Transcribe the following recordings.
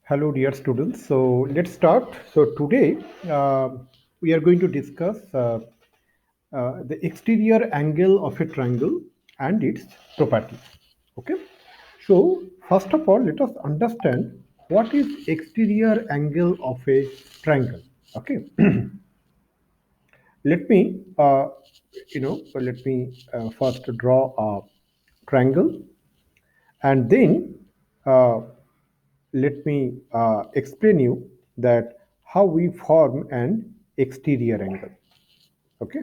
Hello, dear students. So let's start. So today we are going to discuss the exterior angle of a triangle and its properties. Okay. So first of all, let us understand what is exterior angle of a triangle. Okay. Let me, let me first draw a triangle, and then uh, let me explain you that how we form an exterior angle. Okay.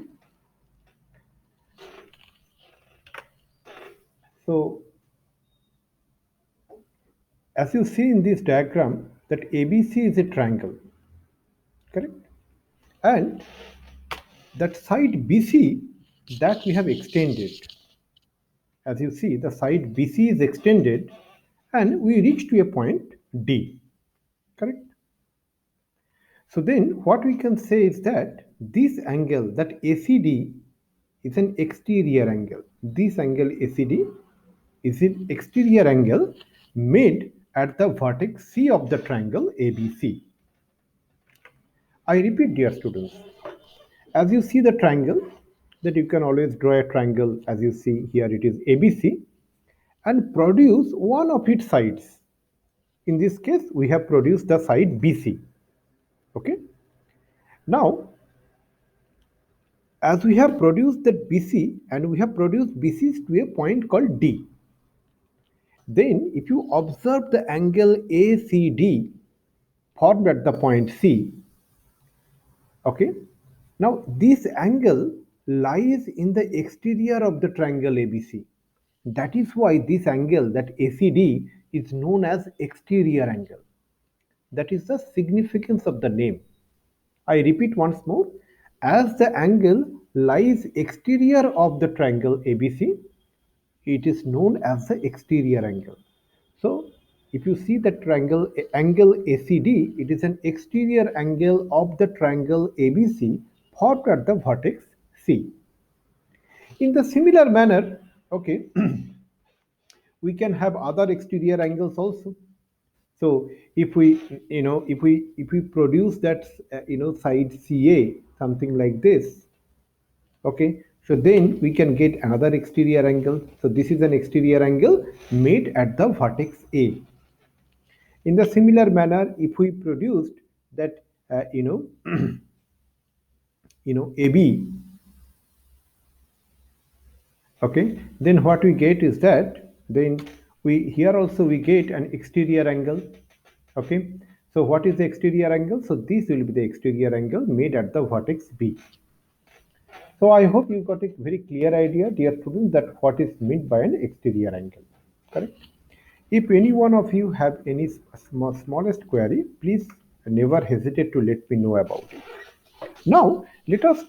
So as you see in this diagram, that ABC is a triangle, correct? And that side BC that we have extended. As you see, the side BC is extended and we reach to a point D, correct? So then what we can say is that this angle, that ACD, is an exterior angle. This angle ACD is an exterior angle made at the vertex C of the triangle ABC. I repeat, dear students, as you see the triangle, that you can always draw a triangle. As you see here, it is ABC, and produce one of its sides. In this case, we have produced the side BC. Okay. Now, as we have produced that BC and we have produced BC to a point called D, then if you observe the angle ACD formed at the point C, okay, now this angle lies in the exterior of the triangle ABC. That is why this angle, that ACD, is known as exterior angle. That is the significance of the name. I repeat once more, as the angle lies exterior of the triangle ABC, it is known as the exterior angle. So if you see the triangle angle ACD, it is an exterior angle of the triangle ABC formed at the vertex C. In the similar manner, okay, we can have other exterior angles also. So if we, if we produce that, side CA, something like this, okay, so then we can get another exterior angle. So this is an exterior angle made at the vertex A. In the similar manner, if we produced that, AB, okay, then what we get is that then we here also we get an exterior angle. Okay, so what is the exterior angle? So this will be the exterior angle made at the vertex B. So I hope you got a very clear idea, dear students, that what is meant by an exterior angle. Correct? If any one of you have any smallest query, please never hesitate to let me know about it. Now let us,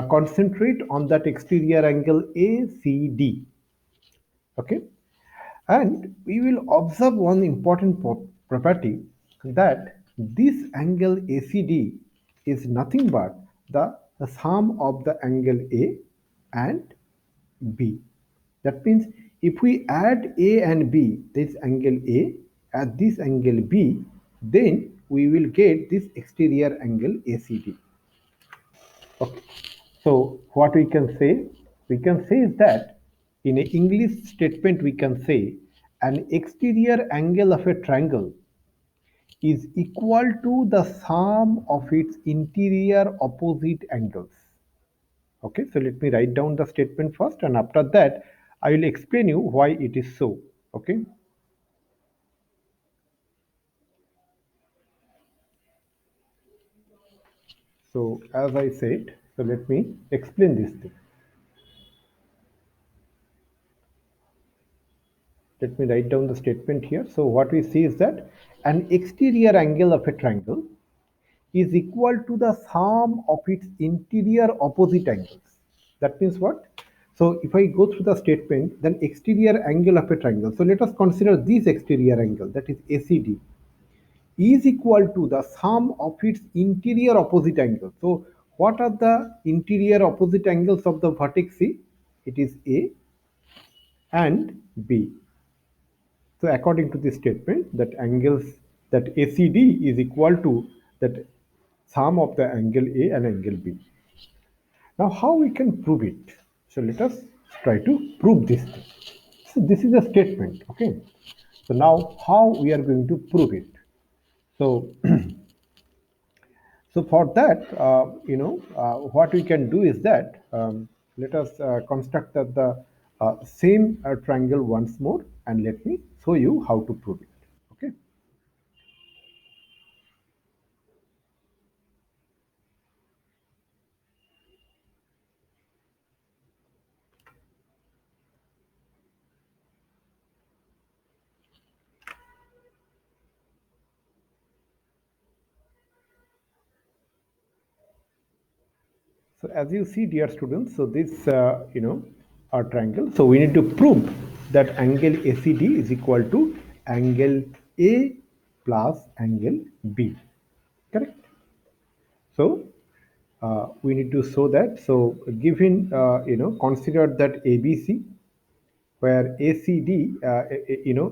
concentrate on that exterior angle ACD. Okay, and we will observe one important property, that this angle ACD is nothing but the sum of the angle A and B. That means if we add A and B, this angle A at this angle B, then we will get this exterior angle ACD. Okay. So what we can say? We can say is that in an English statement we can say an exterior angle of a triangle is equal to the sum of its interior opposite angles. Okay, so let me write down the statement first, and after that I will explain you why it is so. Okay. So as I said, so let me explain this thing. Let me write down the statement here. So what we see is that an exterior angle of a triangle is equal to the sum of its interior opposite angles. That means what? So if I go through the statement, then exterior angle of a triangle. So let us consider this exterior angle, that is ACD, is equal to the sum of its interior opposite angles. So what are the interior opposite angles of the vertex C? It is A and B. So according to this statement, that angles that ACD is equal to that sum of the angle A and angle B. Now, how we can prove it? So let us try to prove this thing. So this is a statement, okay? So now, how we are going to prove it? So, so for that, what we can do is that let us construct the same triangle once more, and let me show you how to prove it. Okay. So as you see, dear students, so this our triangle. So we need to prove that angle ACD is equal to angle A plus angle B. Correct. So we need to show that. So given consider that ABC, where ACD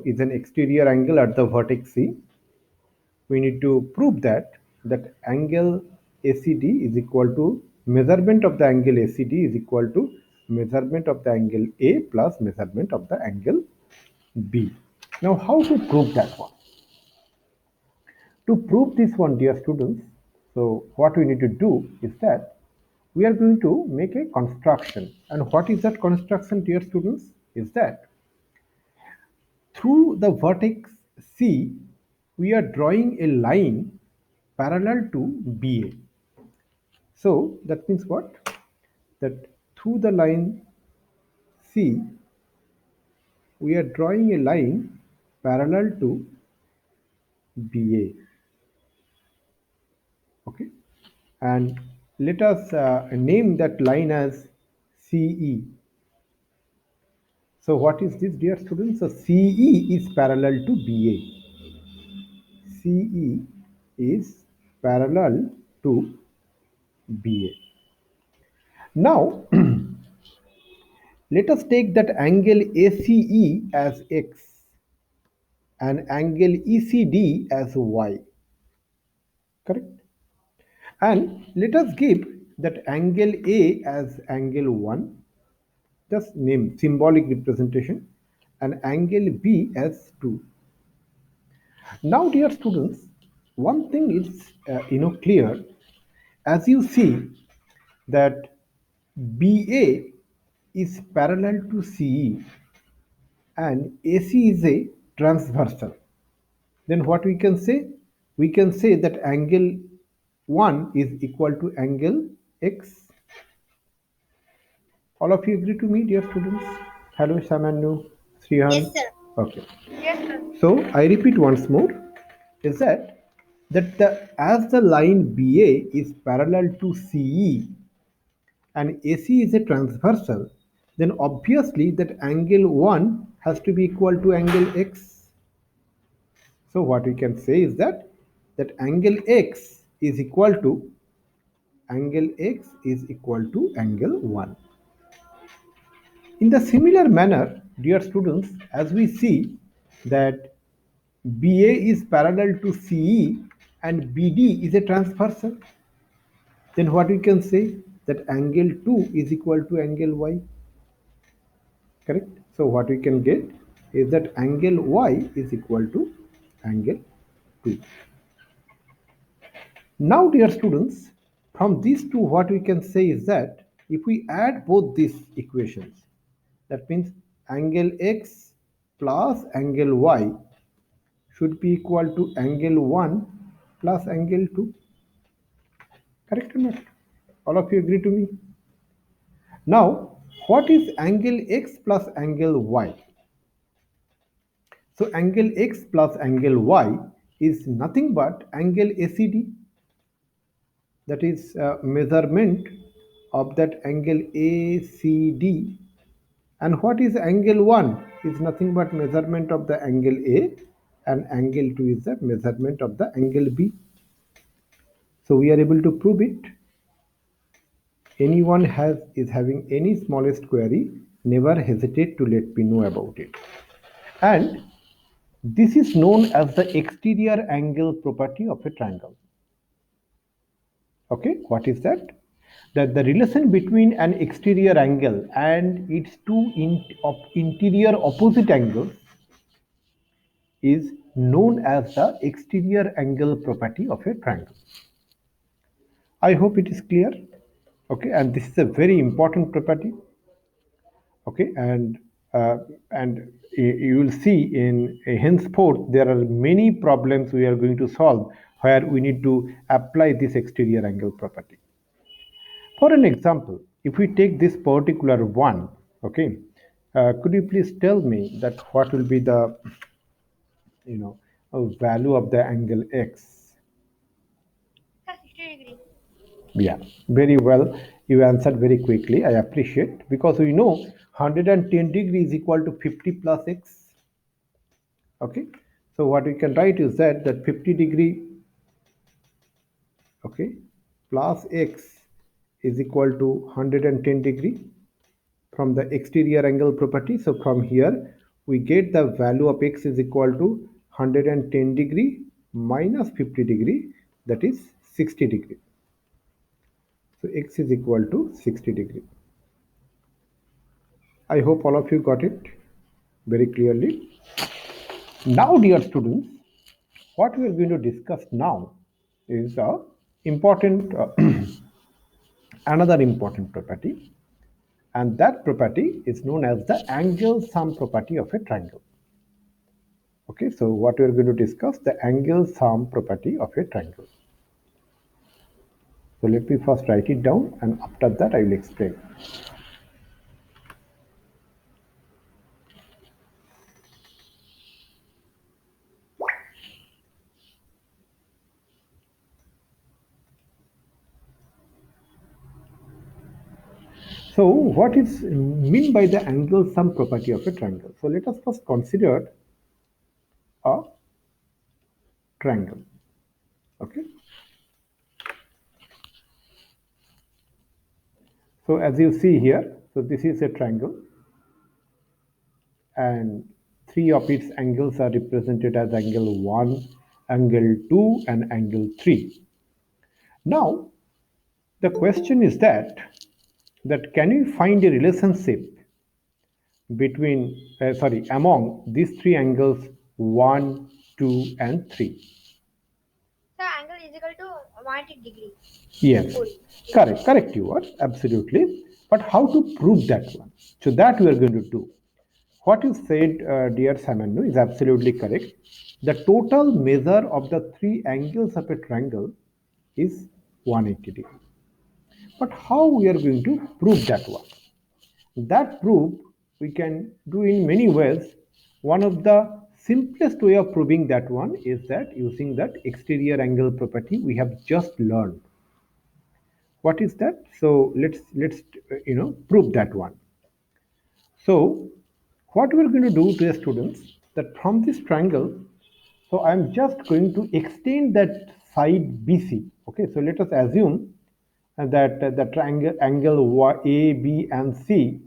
is an exterior angle at the vertex C. We need to prove that angle ACD is equal to measurement of the angle ACD is equal to measurement of the angle A plus measurement of the angle B. Now, how to prove that one? To prove this one, dear students, so what we need to do is that we are going to make a construction. And what is that construction, dear students? Is that through the vertex C, we are drawing a line parallel to BA. So that means what? That through the line C, we are drawing a line parallel to BA. Okay. And let us name that line as CE. So what is this, dear students? So CE is parallel to BA. CE is parallel to BA. Now, let us take that angle ACE as X and angle ECD as Y. Correct? And let us give that angle A as angle 1, just name symbolic representation, and angle B as 2. Now, dear students, one thing is clear. As you see that BA is parallel to CE and AC is a transversal. Then what we can say? We can say that angle 1 is equal to angle X. All of you agree to me, dear students? Hello, Samanu, Srihan. Yes, sir. Okay. So I repeat once more, is that the as the line BA is parallel to CE and AC is a transversal, then obviously that angle 1 has to be equal to angle X. So what we can say is that angle X is equal to angle 1. In the similar manner, dear students, as we see that BA is parallel to CE and BD is a transversal, then what we can say that angle 2 is equal to angle Y. Correct? So what we can get is that angle Y is equal to angle 2. Now, dear students, from these two, what we can say is that if we add both these equations, that means angle X plus angle Y should be equal to angle 1 plus angle 2. Correct or not? All of you agree to me? Now, what is angle X plus angle Y? So, angle X plus angle Y is nothing but angle ACD, that is measurement of that angle ACD. And what is angle 1 is nothing but measurement of the angle A, and angle 2 is the measurement of the angle B. So we are able to prove it. Anyone is having any smallest query, never hesitate to let me know about it. And This is known as the exterior angle property of a triangle. Okay, what is that? That the relation between an exterior angle and its two interior opposite angles is known as the exterior angle property of a triangle. I hope it is clear. Okay, and this is a very important property. Okay, uh, and you will see in henceforth there are many problems we are going to solve where we need to apply this exterior angle property. For an example, if we take this particular one, okay, could you please tell me that what will be the you know value of the angle x? 60 degree. Yeah, very well. You answered very quickly. I appreciate because we know 110 degrees is equal to 50 plus x. Okay, so what we can write is that 50 degree, okay, plus x is equal to 110 degree from the exterior angle property. So from here we get the value of x is equal to 110 degree minus 50 degree, that is 60 degree. So x is equal to 60 degree. I hope all of you got it very clearly. Now, dear students, what we are going to discuss now is a important another important property, and that property is known as the angle sum property of a triangle. Okay, so what we are going to discuss, the angle sum property of a triangle. So let me first write it down, and after that I will explain. So what is meant by the angle sum property of a triangle? So let us first consider a triangle. Okay, so as you see here, so this is a triangle, and three of its angles are represented as angle 1, angle 2, and angle 3. Now the question is that can you find a relationship between sorry among these three angles 1, 2, and 3? The angle is equal to 180 degree. Yes, correct, you are absolutely. But how to prove that one? So that we are going to do. What you said, dear Samanu, is absolutely correct. The total measure of the three angles of a triangle is 180 degree. But how we are going to prove that one? That proof we can do in many ways. One of the simplest way of proving that one is that using that exterior angle property we have just learned. What is that? So let's prove that one. So what we're going to do to the students, that from this triangle, so I'm just going to extend that side BC. Okay, so let us assume that the triangle angle A, B, and C,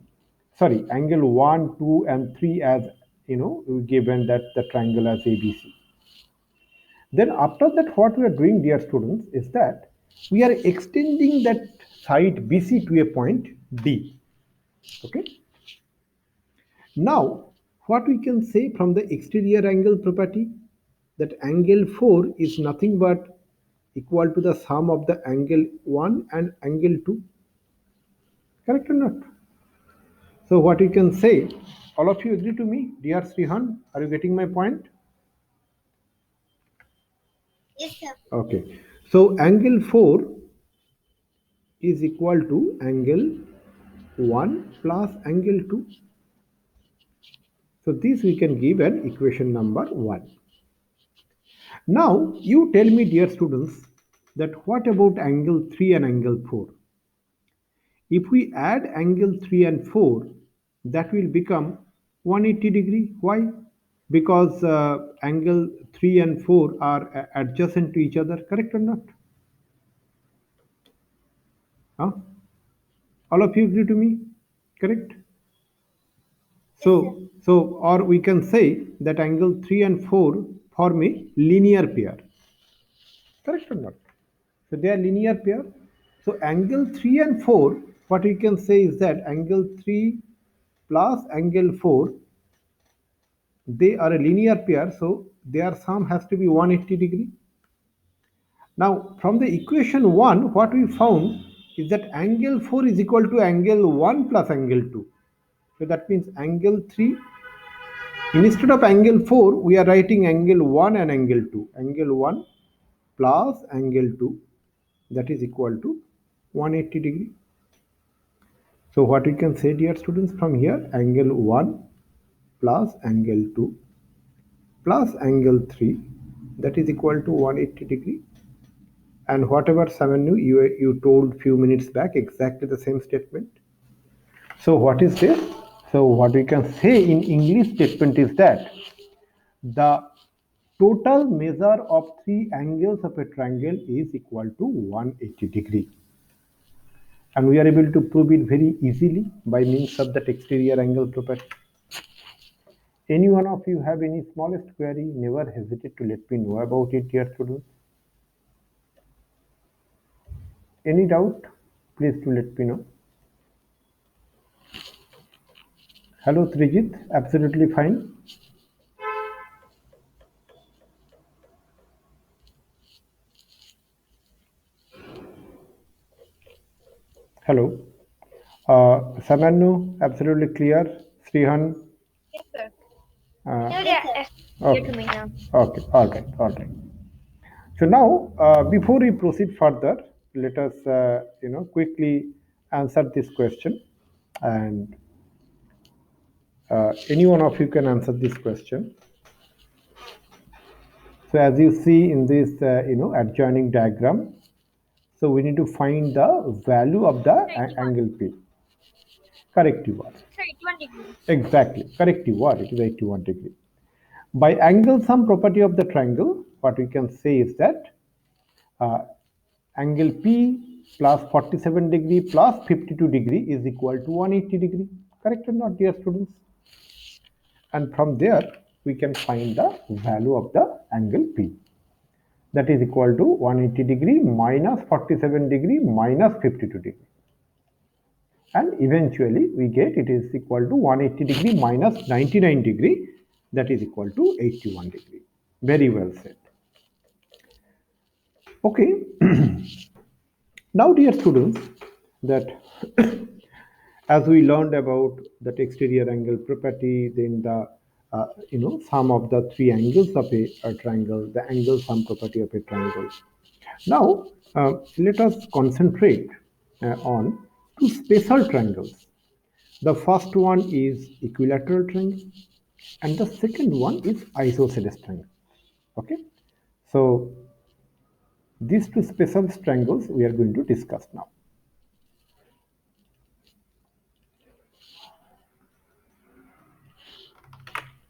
sorry, angle 1, 2, and 3 as given that the triangle as ABC. Then after that, what we are doing, dear students, is that we are extending that side BC to a point D. Okay. Now, what we can say from the exterior angle property, that angle 4 is nothing but equal to the sum of the angle 1 and angle 2. Correct or not? So what you can say, all of you agree to me, dear Srihan, are you getting my point? Yes, sir. Okay. So angle 4 is equal to angle 1 plus angle 2. So this we can give an equation number 1. Now you tell me, dear students, that what about angle 3 and angle 4? If we add angle 3 and 4, that will become 180 degree. Why? Because angle 3 and 4 are adjacent to each other, correct or not? Huh? All of you agree to me? Correct? Yes, sir. Or we can say that angle 3 and 4 form a linear pair. Correct or not? So they are linear pair. So angle 3 and 4, what we can say is that angle 3 plus angle 4, they are a linear pair. So their sum has to be 180 degree. Now from the equation 1, what we found is that angle 4 is equal to angle 1 plus angle 2. So that means angle 3, instead of angle 4, we are writing angle 1 and angle 2. Angle 1 plus angle 2, that is equal to 180 degree. So what we can say, dear students, from here, angle 1 plus angle 2 plus angle 3, that is equal to 180 degree. And whatever Samanu you told few minutes back, exactly the same statement. So what is this? So what we can say in English statement is that the total measure of three angles of a triangle is equal to 180 degree. And we are able to prove it very easily by means of that exterior angle property. Any one of you have any smallest query, never hesitate to let me know about it, dear students. Any doubt, please do let me know. Hello Trijit, absolutely fine. Hello. Samanu, absolutely clear. Srihan, Yes, sir. uh, Yes, sir. Clear to okay, me now. okay, all right, all right. So now, before we proceed further, let us, quickly answer this question, and any one of you can answer this question. So as you see in this, adjoining diagram, so we need to find the value of the 81. angle P. Correct you are. Sir, 81 degree. Exactly, correct you are. It is 81 degree. By angle sum property of the triangle, what we can say is that uh, angle P plus 47 degree plus 52 degree is equal to 180 degree. Correct or not, dear students? And from there, we can find the value of the angle P. That is equal to 180 degree minus 47 degree minus 52 degree. And eventually, we get it is equal to 180 degree minus 99 degree. That is equal to 81 degree. Very well said. Okay. Now, dear students, that as we learned about that exterior angle property, then the sum of the three angles of a triangle, the angle sum property of a triangle. Now, let us concentrate on two special triangles. The first one is equilateral triangle, and the second one is isosceles triangle. Okay, so these two special triangles we are going to discuss now.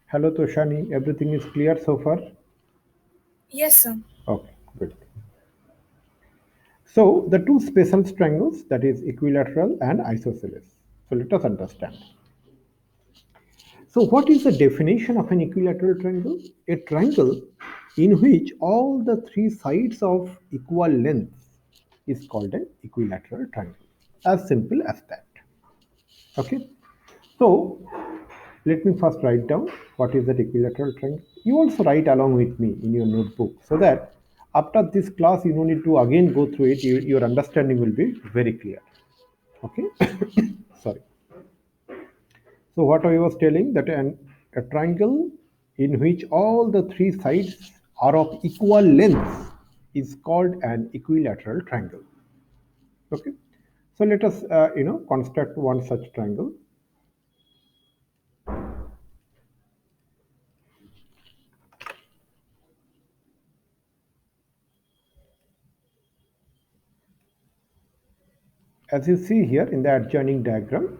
Hello Toshani, everything is clear so far? Yes, sir. Okay, good. So the two special triangles, that is equilateral and isosceles. So let us understand. So what is the definition of an equilateral triangle? A triangle in which all the three sides of equal length is called an equilateral triangle. As simple as that. Okay. So let me first write down what is that equilateral triangle. You also write along with me in your notebook so that after this class you don't need to again go through it. Your understanding will be very clear. Okay. Sorry. So what I was telling that a triangle in which all the three sides are of equal length is called an equilateral triangle. Okay. So let us construct one such triangle. As you see here in the adjoining diagram,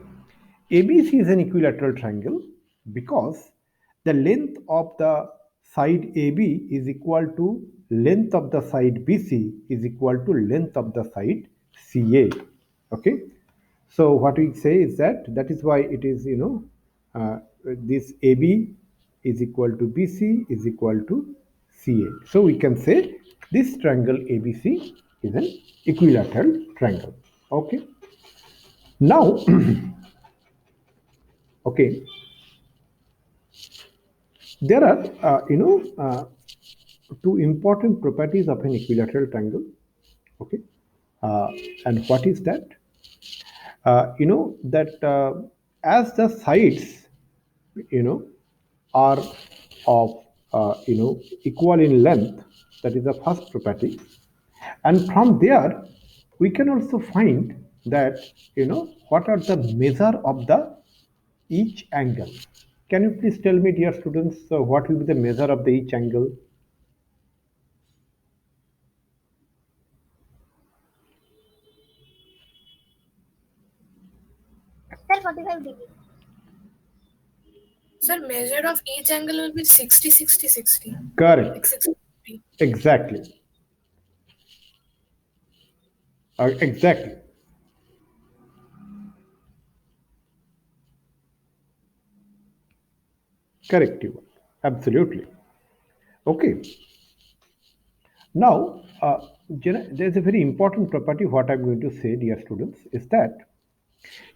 ABC is an equilateral triangle because the length of the side AB is equal to length of the side BC is equal to length of the side CA. Okay. So what we say is that is why it is this AB is equal to BC is equal to CA. So we can say this triangle ABC is an equilateral triangle. Okay. Now, okay, there are two important properties of an equilateral triangle. Okay, uh, and what is that? That as the sides you know are of equal in length, that is the first property, and from there we can also find that what are the measure of the each angle. Can you please tell me, dear students, what will be the measure of the each angle? Sir, 45 degrees. Sir, measure of each angle will be 60, 60, 60. Like Correct. 60. Exactly. Exactly. Correct, you. Absolutely. Okay. Now, there's a very important property. What I'm going to say, dear students, is that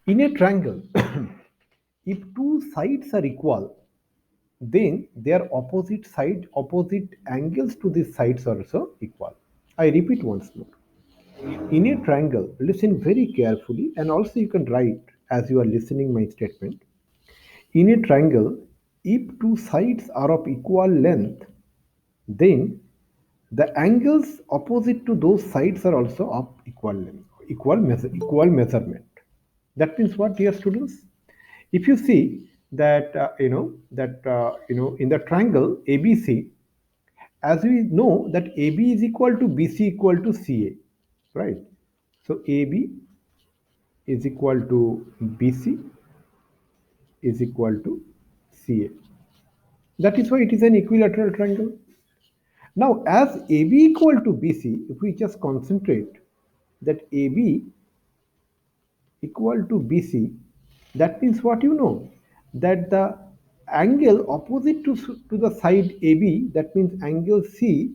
in a triangle, if two sides are equal, then their opposite angles to these sides are also equal. I repeat once more. In a triangle, listen very carefully, and also you can write as you are listening my statement. In a triangle, if two sides are of equal length, then the angles opposite to those sides are also of equal length, equal measurement. That means what, dear students? If you see that in the triangle ABC, as we know that AB is equal to BC equal to CA, right? So AB is equal to BC is equal to CA. That is why it is an equilateral triangle. Now, as AB equal to BC, if we just concentrate that AB equal to BC, that means what, that the angle opposite to the side AB, that means angle C,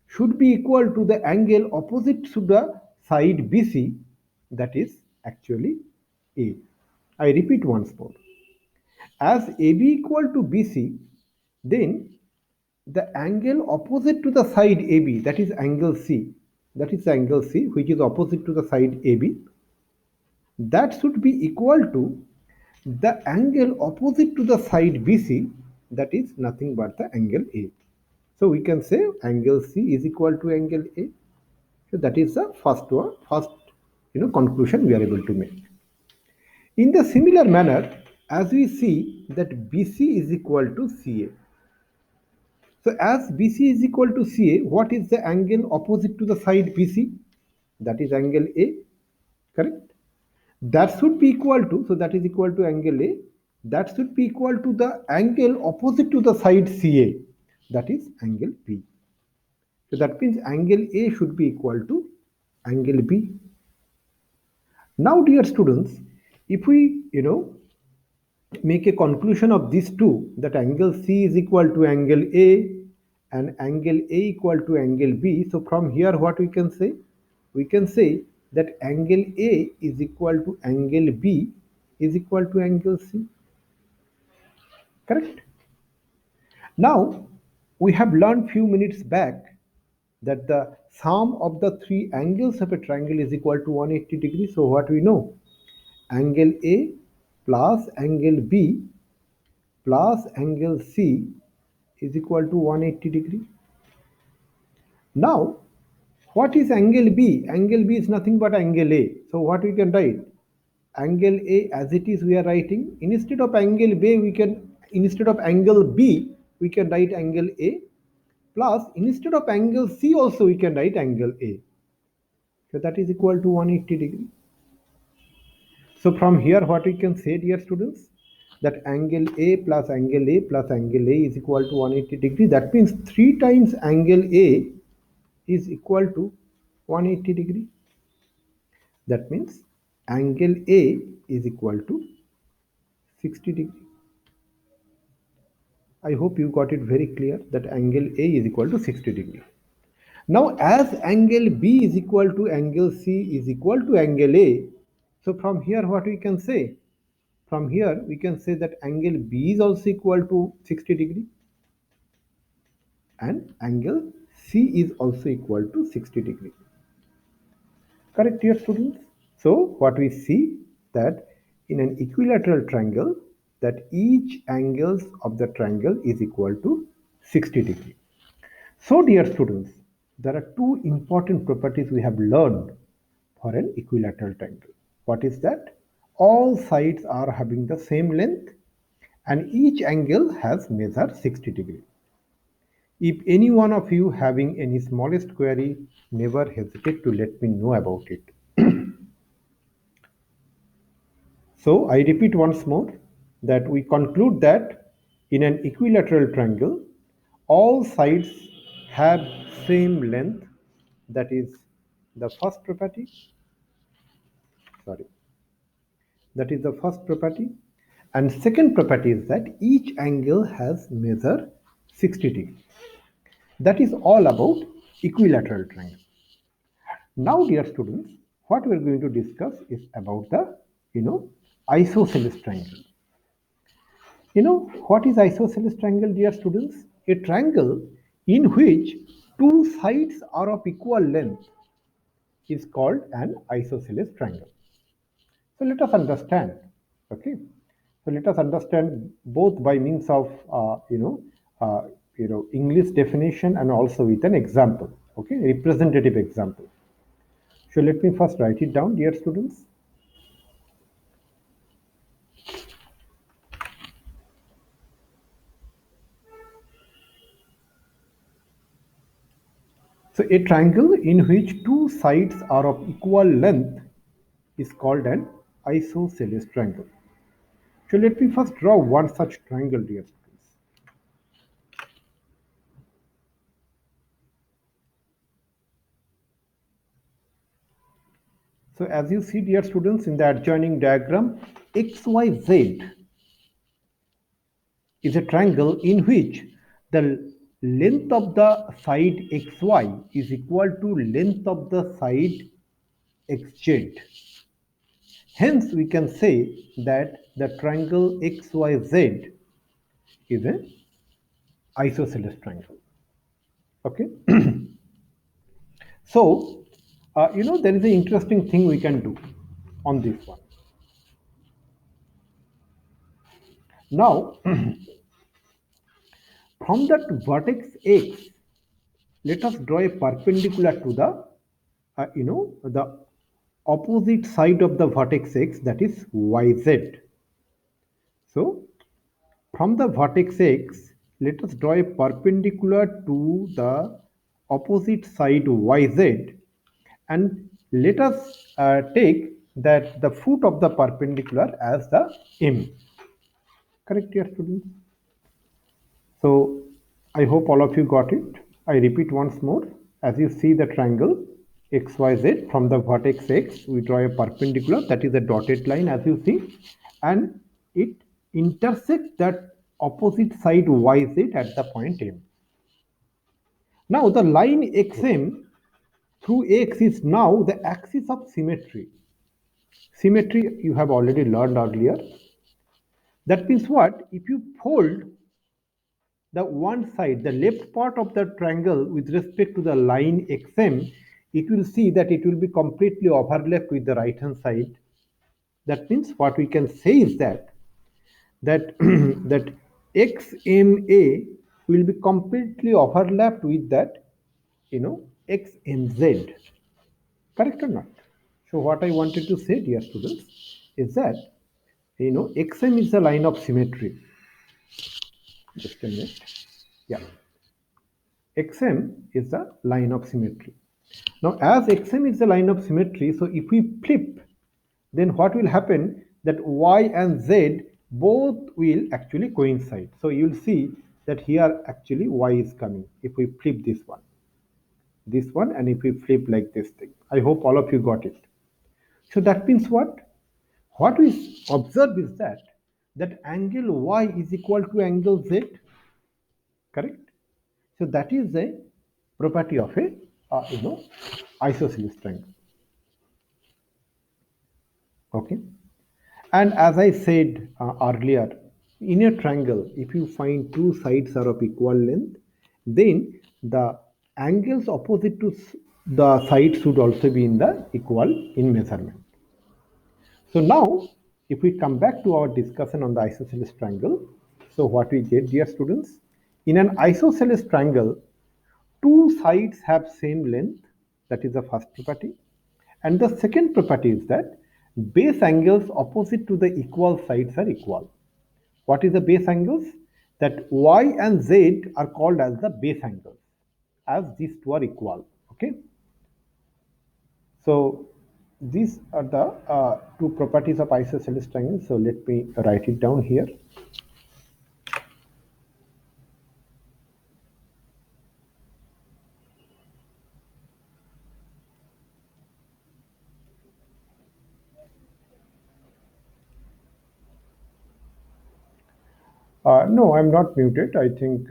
should be equal to the angle opposite to the side BC, that is actually A. I repeat once more. As AB equal to BC, then the angle opposite to the side AB, that is angle C, which is opposite to the side AB, that should be equal to the angle opposite to the side BC, that is nothing but the angle A. So we can say angle C is equal to angle A. So that is the first conclusion we are able to make. In the similar manner, as we see that BC is equal to CA. So as BC is equal to CA, what is the angle opposite to the side BC? That is angle A, correct? That should be equal to, so that is equal to angle A. That should be equal to the angle opposite to the side CA. That is angle B. So that means angle A should be equal to angle B. Now, dear students, if we, make a conclusion of these two, that angle C is equal to angle A and angle A equal to angle B. So from here what we can say? We can say that angle A is equal to angle B is equal to angle C. Correct? Now, we have learned few minutes back that the sum of the three angles of a triangle is equal to 180 degrees. So what we know? Angle A plus angle B plus angle C is equal to 180 degree. Now, what is angle B? Angle B is nothing but angle A. So what we can write? Angle A as it is we are writing. Instead of angle B, instead of angle B, we can write angle A, plus instead of angle C also we can write angle A. So that is equal to 180 degree. So from here what we can say, dear students, that angle A plus angle A plus angle A is equal to 180 degree. That means 3 times angle A is equal to 180 degree. That means angle A is equal to 60 degree. I hope you got it very clear that angle A is equal to 60 degree. Now, as angle B is equal to angle C is equal to angle A, so from here what we can say? From here we can say that angle B is also equal to 60 degree and angle C is also equal to 60 degree. Correct, dear students? So what we see that in an equilateral triangle that each angles of the triangle is equal to 60 degree. So dear students, there are two important properties we have learned for an equilateral triangle. What is that? All sides are having the same length and each angle has measured 60 degree. If any one of you having any smallest query, never hesitate to let me know about it. So I repeat once more that we conclude that in an equilateral triangle, all sides have same length. That is the first property. Sorry, that is the first property. And second property is that each angle has measure 60 degree. That is all about equilateral triangle. Now, dear students, what we are going to discuss is about the isosceles triangle. What is isosceles triangle, dear students? A triangle in which two sides are of equal length is called an isosceles triangle. So let us understand. Okay. So let us understand both by means of English definition and also with an example. Okay, representative example. So let me first write it down, dear students. So a triangle in which two sides are of equal length is called an isosceles triangle. So let me first draw one such triangle, dear students. So as you see, dear students, in the adjoining diagram, XYZ is a triangle in which the length of the side XY is equal to length of the side XZ. Hence, we can say that the triangle XYZ is an isosceles triangle. Okay. So, there is an interesting thing we can do on this one. Now, from that vertex X, let us draw a perpendicular to the opposite side of the vertex X, that is YZ. So, from the vertex X, let us draw a perpendicular to the opposite side YZ and let us take that the foot of the perpendicular as the M. Correct, dear students? So I hope all of you got it. I repeat once more. As you see the triangle XYZ, from the vertex X, we draw a perpendicular, that is a dotted line as you see, and it intersects that opposite side YZ at the point M. Now the line XM through X is now the axis of symmetry. Symmetry you have already learned earlier. That means what? If you fold the one side, the left part of the triangle with respect to the line XM, it will see that it will be completely overlapped with the right hand side. That means what we can say is that that XMA will be completely overlapped with that XMZ. Correct or not? So what I wanted to say, dear students, is that XM is the line of symmetry. Just a minute. Yeah. XM is the line of symmetry. Now, as XM is the line of symmetry, so if we flip, then what will happen that Y and Z both will actually coincide. So you will see that here actually Y is coming if we flip this one, and if we flip like this thing. I hope all of you got it. So that means what? What we observe is that angle Y is equal to angle Z. correct? So that is a property of a isosceles triangle. Okay, and as I said earlier, in a triangle, if you find two sides are of equal length, then the angles opposite to the sides should also be in the equal in measurement. So now, if we come back to our discussion on the isosceles triangle, so what we get, dear students, in an isosceles triangle, two sides have same length, that is the first property. And the second property is that base angles opposite to the equal sides are equal. What is the base angles? That y and z are called as the base angles, as these two are equal. Okay. So these are the two properties of isosceles triangle. So let me write it down here. No, I'm not muted. I think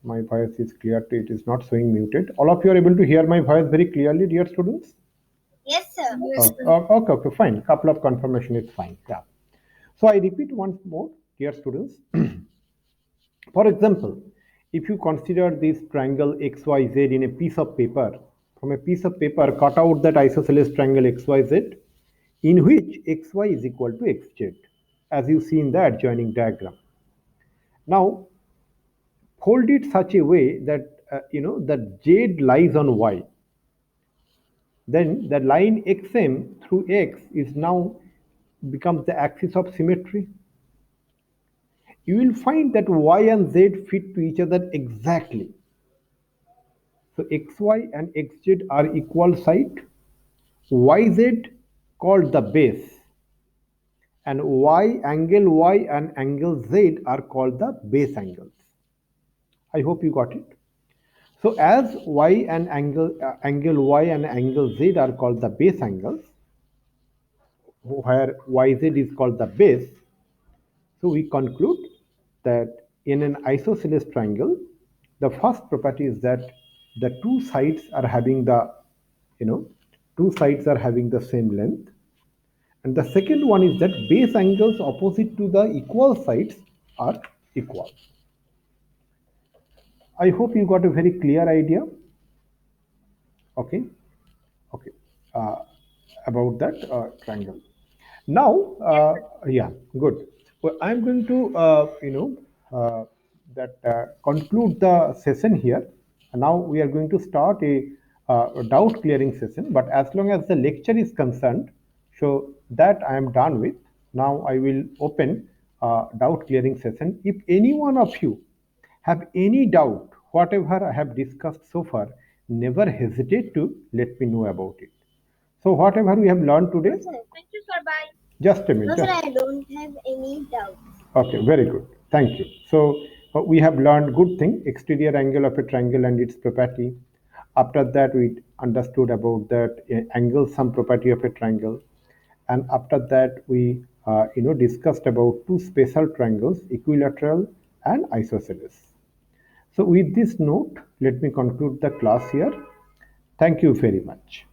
my voice is clear. It is not showing muted. All of you are able to hear my voice very clearly, dear students? Yes, sir. Yes, sir. Okay, fine. Couple of confirmation is fine. Yeah. So I repeat once more, dear students. For example, if you consider this triangle XYZ in a piece of paper, from a piece of paper, cut out that isosceles triangle XYZ, in which XY is equal to XZ, as you see in the adjoining diagram. Now, fold it such a way that that Z lies on Y. Then the line XM through X is now becomes the axis of symmetry. You will find that Y and Z fit to each other exactly. So XY and XZ are equal side. YZ called the base, and Y and angle Z are called the base angles. I hope you got it. So as Y and angle Y and angle Z are called the base angles, where YZ is called the base, so we conclude that in an isosceles triangle, the first property is that the two sides are having the, two sides are having the same length. And the second one is that base angles opposite to the equal sides are equal. I hope you got a very clear idea. Okay, okay, uh, about that triangle. Now, yeah, good. Well, I'm going to, conclude the session here. Now we are going to start a doubt clearing session. But as long as the lecture is concerned, so that I am done with. Now I will open doubt clearing session. If any one of you have any doubt, whatever I have discussed so far, never hesitate to let me know about it. So whatever we have learned today, Thank you, sir. Bye. just a minute. No, sir, I don't have any doubt. Okay, very good. Thank you. So we have learned good thing, exterior angle of a triangle and its property. After that, we understood about that angle sum property of a triangle, and after that, we discussed about two special triangles, equilateral and isosceles. So with this note, let me conclude the class here. Thank you very much.